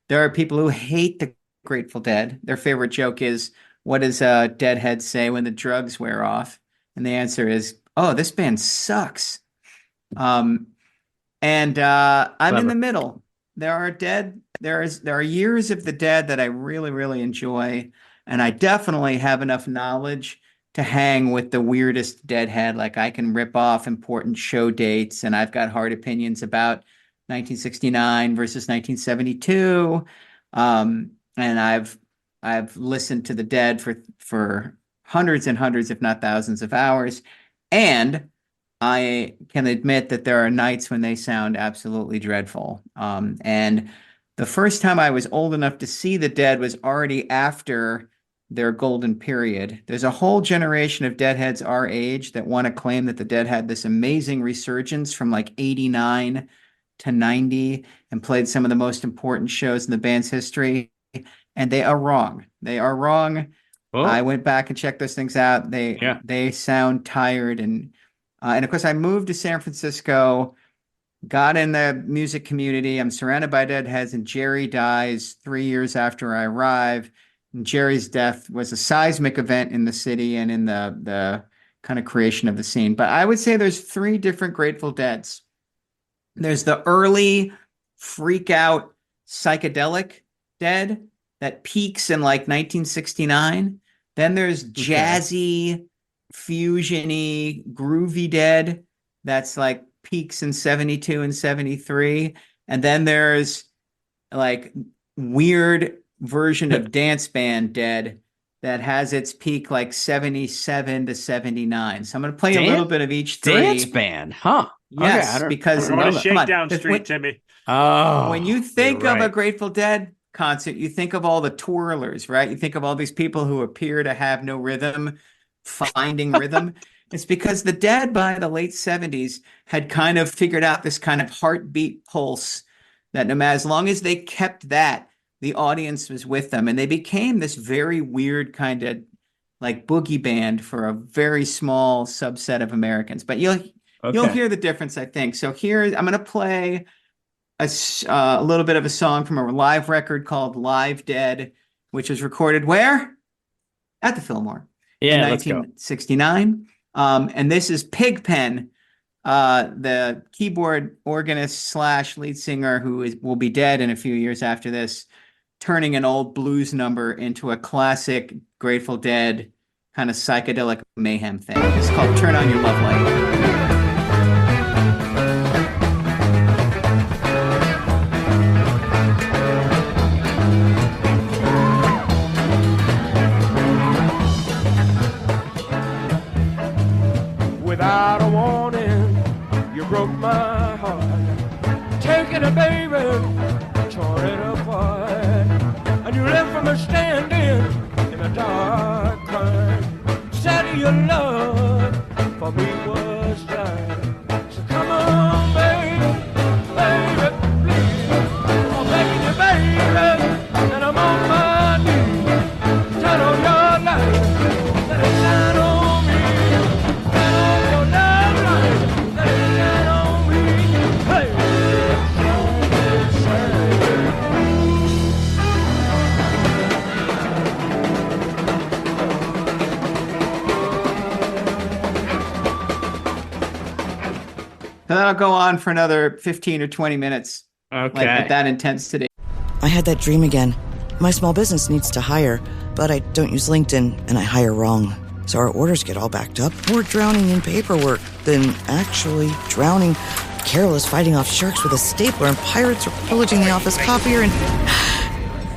There are people who hate the Grateful Dead. Their favorite joke is, what does Deadhead say when the drugs wear off? And the answer is, oh, this band sucks. I'm in the middle. There are years of the Dead that I really, really enjoy, and I definitely have enough knowledge to hang with the weirdest Deadhead. Like, I can rip off important show dates, and I've got hard opinions about 1969 versus 1972. And I've listened to the Dead for hundreds and hundreds, if not thousands of hours. And I can admit that there are nights when they sound absolutely dreadful. And the first time I was old enough to see the Dead was already after their golden period. There's a whole generation of Deadheads our age that want to claim that the Dead had this amazing resurgence from like 89 to 90 and played some of the most important shows in the band's history. And they are wrong. They are wrong. Oh. I went back and checked those things out. They sound tired. And of course, I moved to San Francisco, got in the music community. I'm surrounded by Deadheads, and Jerry dies 3 years after I arrive. And Jerry's death was a seismic event in the city and in the kind of creation of the scene. But I would say there's 3 different Grateful Deads. There's the early freak out psychedelic Dead that peaks in like 1969. Then there's jazzy, fusion-y, groovy Dead that's like peaks in 72 and 73. And then there's like weird version of dance band Dead that has its peak like 77 to 79. So I'm going to play a little bit of each 3. Dance band, huh? Yes, okay, because we're going to Shakedown Street, Timmy. When you think of a Grateful Dead concert, you think of all the twirlers, right? You think of all these people who appear to have no rhythm, finding rhythm. It's because the Dead by the late 70s had kind of figured out this kind of heartbeat pulse that no matter, as long as they kept that, the audience was with them. And they became this very weird kind of like boogie band for a very small subset of Americans. But you'll hear the difference, I think. So here, I'm going to play a little bit of a song from a live record called Live Dead, which was recorded where? At the Fillmore in 1969. And this is Pigpen, the keyboard organist / lead singer who will be dead in a few years after this, turning an old blues number into a classic Grateful Dead kind of psychedelic mayhem thing. It's called Turn On Your Love Light. Without a warning, you broke my heart. Taking a baby, tore it apart. And you left from a standing in a dark crying. Said your love for me was dying. So come on, baby, baby, please. I'm begging you, baby, and I'm on my knees. Turn on your light, let it shine on me. Turn on your love light, let it shine on me. Hey, And that'll go on for another 15 or 20 minutes. Okay. Like with that intensity. I had that dream again. My small business needs to hire, but I don't use LinkedIn and I hire wrong. So our orders get all backed up. We're drowning in paperwork, then actually drowning, careless fighting off sharks with a stapler, and pirates are pillaging the office copier, and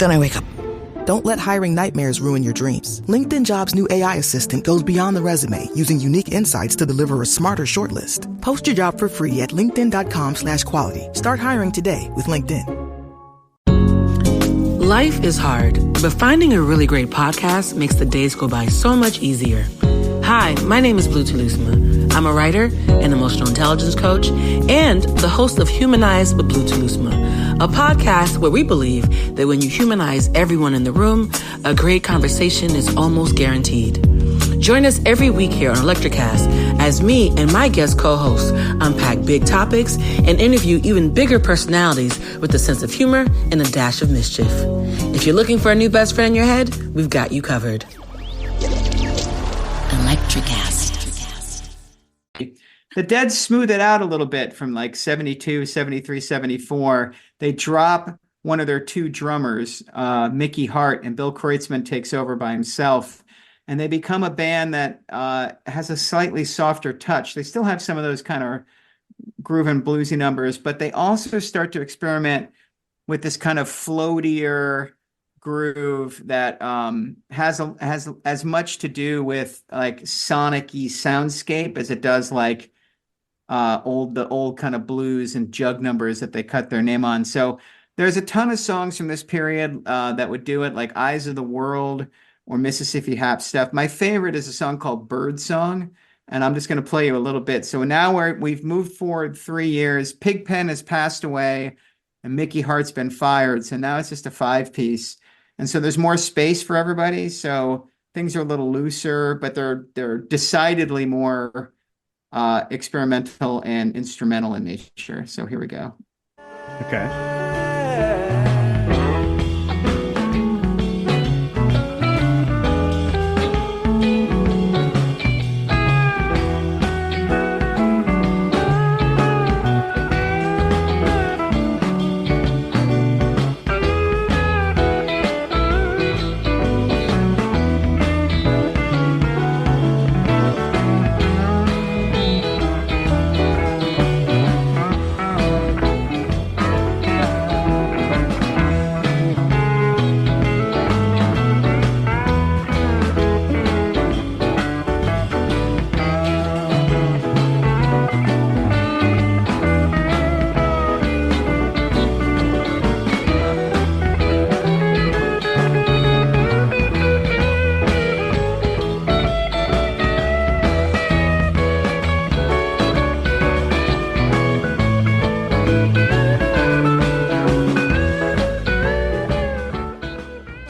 then I wake up. Don't let hiring nightmares ruin your dreams. LinkedIn Jobs' new AI assistant goes beyond the resume, using unique insights to deliver a smarter shortlist. Post your job for free at linkedin.com/quality. Start hiring today with LinkedIn. Life is hard, but finding a really great podcast makes the days go by so much easier. Hi, my name is Blue Telusma. I'm a writer, an emotional intelligence coach, and the host of Humanize with Blue Telusma, a podcast where we believe that when you humanize everyone in the room, a great conversation is almost guaranteed. Join us every week here on Electricast as me and my guest co-hosts unpack big topics and interview even bigger personalities with a sense of humor and a dash of mischief. If you're looking for a new best friend in your head, we've got you covered. Electricast. The Dead smooth it out a little bit from like 72, 73, 74. They drop one of their two drummers, Mickey Hart, and Bill Kreutzmann takes over by himself. And they become a band that has a slightly softer touch. They still have some of those kind of groove and bluesy numbers, but they also start to experiment with this kind of floatier groove that has as much to do with like sonic-y soundscape as it does like the old kind of blues and jug numbers that they cut their name on. So there's a ton of songs from this period that would do it, like Eyes of the World or Mississippi Hap stuff. My favorite is a song called Bird Song, and I'm just going to play you a little bit. So now we've moved forward 3 years. Pigpen has passed away, and Mickey Hart's been fired. So now it's just a 5-piece. And so there's more space for everybody. So things are a little looser, but they're decidedly more experimental and instrumental in nature. So here we go. Okay.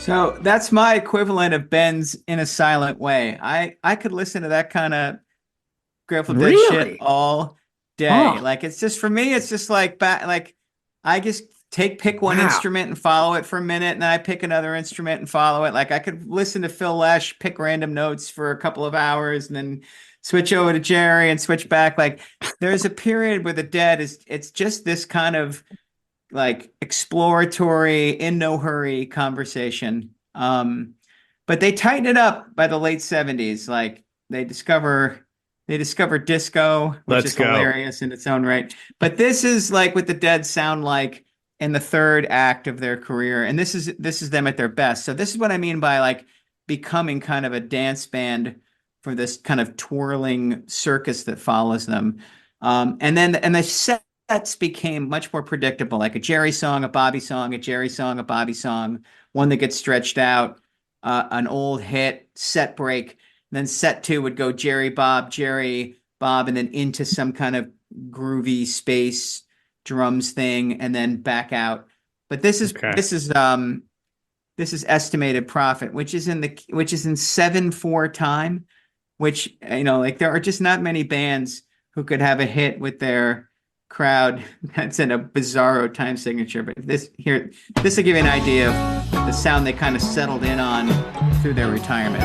So that's my equivalent of Ben's In a Silent Way. I could listen to that kind of Grateful Dead shit all day. Oh. Like it's just, for me, it's just like I just pick one instrument and follow it for a minute, and then I pick another instrument and follow it. Like I could listen to Phil Lesh, pick random notes for a couple of hours, and then switch over to Jerry and switch back. Like there's a period where the Dead it's just this kind of like exploratory, in no hurry conversation. But they tighten it up by the late 70s. Like they discover disco, which is hilarious in its own right. But this is like what the Dead sound like in the third act of their career. And this is them at their best. So this is what I mean by like becoming kind of a dance band for this kind of twirling circus that follows them. And the sets became much more predictable, like a Jerry song, a Bobby song, a Jerry song, a Bobby song, one that gets stretched out, an old hit, set break. Then set 2 would go Jerry, Bob, and then into some kind of groovy space drums thing, and then back out. But this is Estimated Profit, which is in 7/4 time, which, you know, like there are just not many bands who could have a hit with their crowd that's in a bizarro time signature. But this will give you an idea of the sound they kind of settled in on through their retirement.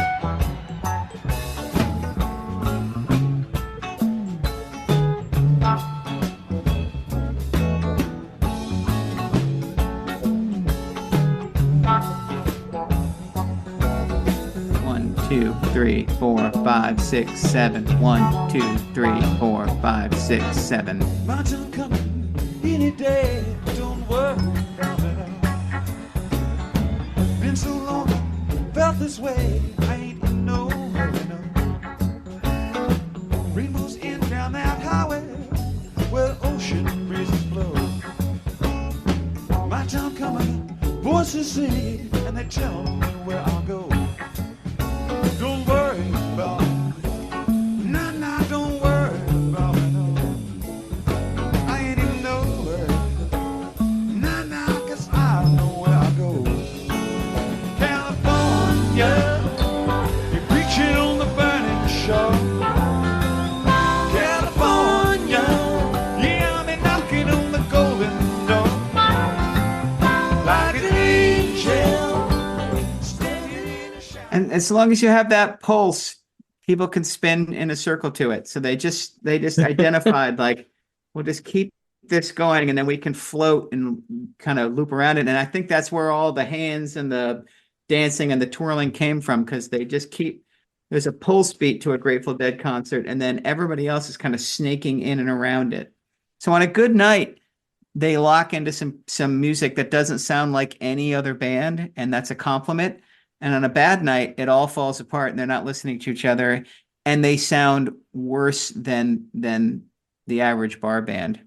Two, three, 4, 5, 6, 7. 1, 2, 3, 4, 5, 6, 7. My time coming any day. Don't worry about it. Been so long, felt this way. I ain't in no hurry, no. Rainbows in down that highway where ocean breezes blow. My time coming, voices sing and they tell me where I'll go. Don't worry about it. Nah, don't worry about it, no. I ain't even know where. Nah, 'cause I know where I go. California, as long as you have that pulse, people can spin in a circle to it. So they just identified like, we'll just keep this going and then we can float and kind of loop around it. And I think that's where all the hands and the dancing and the twirling came from, because they just there's a pulse beat to a Grateful Dead concert, and then everybody else is kind of snaking in and around it. So on a good night, they lock into some music that doesn't sound like any other band, and that's a compliment. And on a bad night, it all falls apart and they're not listening to each other, and they sound worse than the average bar band.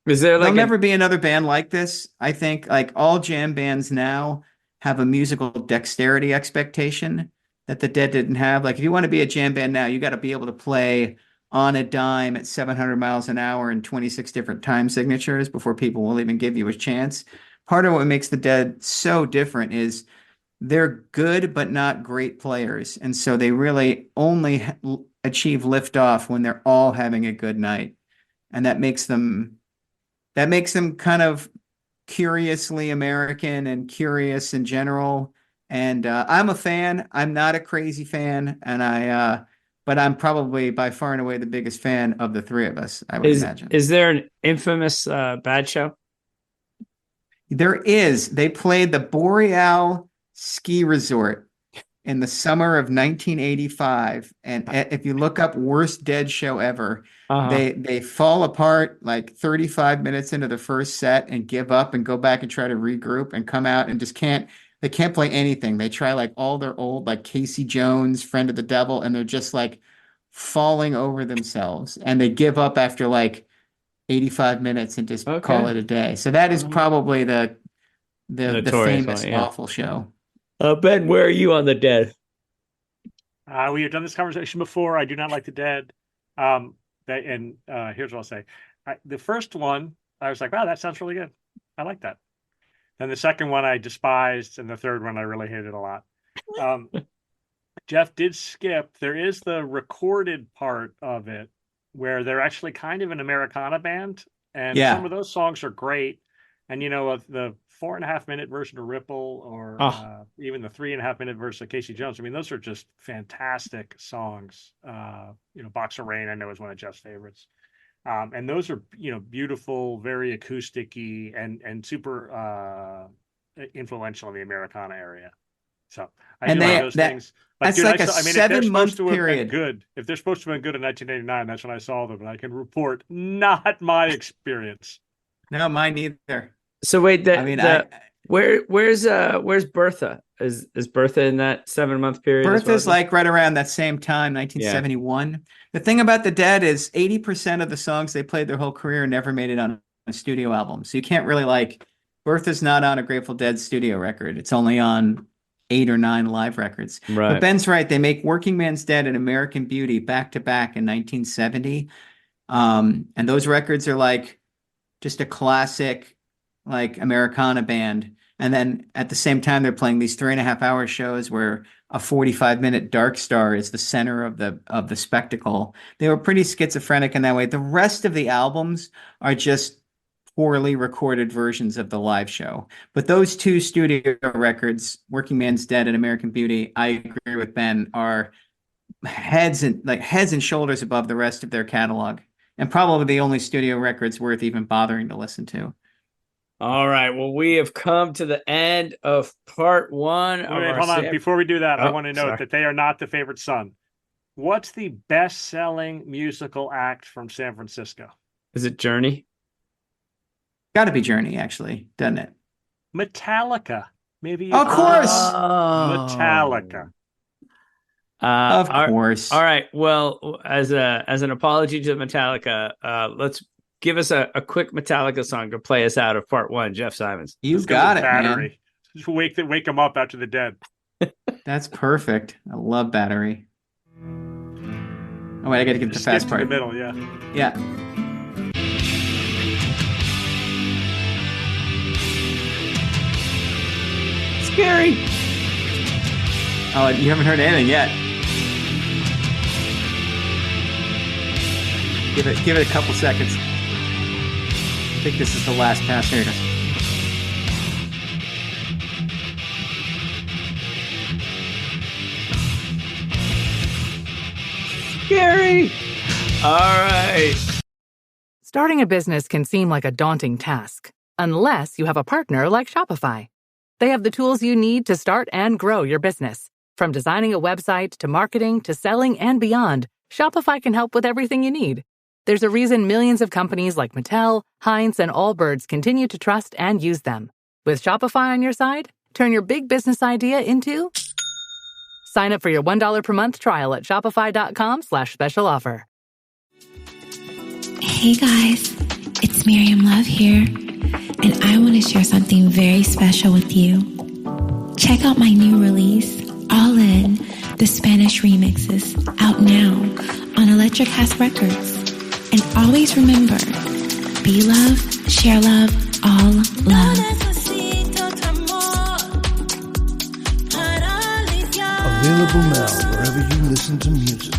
Is there There'll never be another band like this. I think like all jam bands now have a musical dexterity expectation that the Dead didn't have. Like if you want to be a jam band now, you got to be able to play on a dime at 700 miles an hour and 26 different time signatures before people will even give you a chance. Part of what makes the Dead so different is they're good but not great players, and so they really only achieve liftoff when they're all having a good night, and that makes them kind of curiously American and curious in general. And I'm a fan. I'm not a crazy fan, and but I'm probably by far and away the biggest fan of the three of us, I would imagine. Is there an infamous bad show? There is. They played the Boreal Ski Resort in the summer of 1985, and if you look up worst Dead show ever, they fall apart like 35 minutes into the first set and give up and go back and try to regroup and come out and just can't. They can't play anything. They try like all their old, like Casey Jones, Friend of the Devil, and they're just like falling over themselves. And they give up after like 85 minutes and just call it a day. So that is probably the famous awful show. Ben, where are you on the Dead? We have done this conversation before. I do not like the Dead. Here's what I'll say. The first one, I was like, wow, that sounds really good. I like that. And the second one I despised, and the third one I really hated a lot. Jeff did skip. There is the recorded part of it where they're actually kind of an Americana band, and some of those songs are great. And the 4.5-minute version of Ripple, or even the 3.5-minute version of Casey Jones. I mean, those are just fantastic songs. Box of Rain, I know, is one of Jeff's favorites. And those are, beautiful, very acoustic-y and super influential in the Americana area. So I do like those things. That's like a 7-month period. Good. If they're supposed to have been good in 1989, that's when I saw them, and I can report not my experience. No, mine either. So wait, where's Bertha? Is Bertha in that 7-month period? Bertha's like right around that same time, 1971. Yeah. The thing about the Dead is 80% of the songs they played their whole career never made it on a studio album. So you can't really Bertha's not on a Grateful Dead studio record. It's only on 8 or 9 live records. Right. But Ben's right. They make Working Man's Dead and American Beauty back to back in 1970. And those records are like just a classic, like Americana band. And then at the same time, they're playing these 3.5-hour shows where a 45-minute Dark Star is the center of the spectacle. They were pretty schizophrenic in that way. The rest of the albums are just poorly recorded versions of the live show. But those 2 studio records, Working Man's Dead and American Beauty, I agree with Ben, are heads and shoulders above the rest of their catalog, and probably the only studio records worth even bothering to listen to. All right. Well, we have come to the end of part 1. Hold on. Before we do that, I want to note that they are not the favorite son. What's the best-selling musical act from San Francisco? Is it Journey? Got to be Journey, actually, doesn't it? Metallica. Maybe. Of course. Metallica. Of course. All right. Well, as an apology to Metallica, let's give us a quick Metallica song to play us out of part 1. Jeff Simons. You got it, Battery. man. Just wake them up after the Dead. That's perfect. I love Battery. Oh wait, I got to get the fast part. In the middle, yeah. Yeah. Scary. Oh, you haven't heard anything yet. Give it a couple seconds. I think this is the last pass. Here it goes. All right. Starting a business can seem like a daunting task, unless you have a partner like Shopify. They have the tools you need to start and grow your business. From designing a website to marketing to selling and beyond, Shopify can help with everything you need. There's a reason millions of companies like Mattel, Heinz, and Allbirds continue to trust and use them. With Shopify on your side, turn your big business idea into... Sign up for your $1 per month trial at shopify.com/special offer. Hey guys, it's Miriam Love here, and I want to share something very special with you. Check out my new release, All In, the Spanish remixes, out now on Electric House Records. And always remember, be love, share love, all love. Available now wherever you listen to music.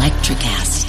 Electricast.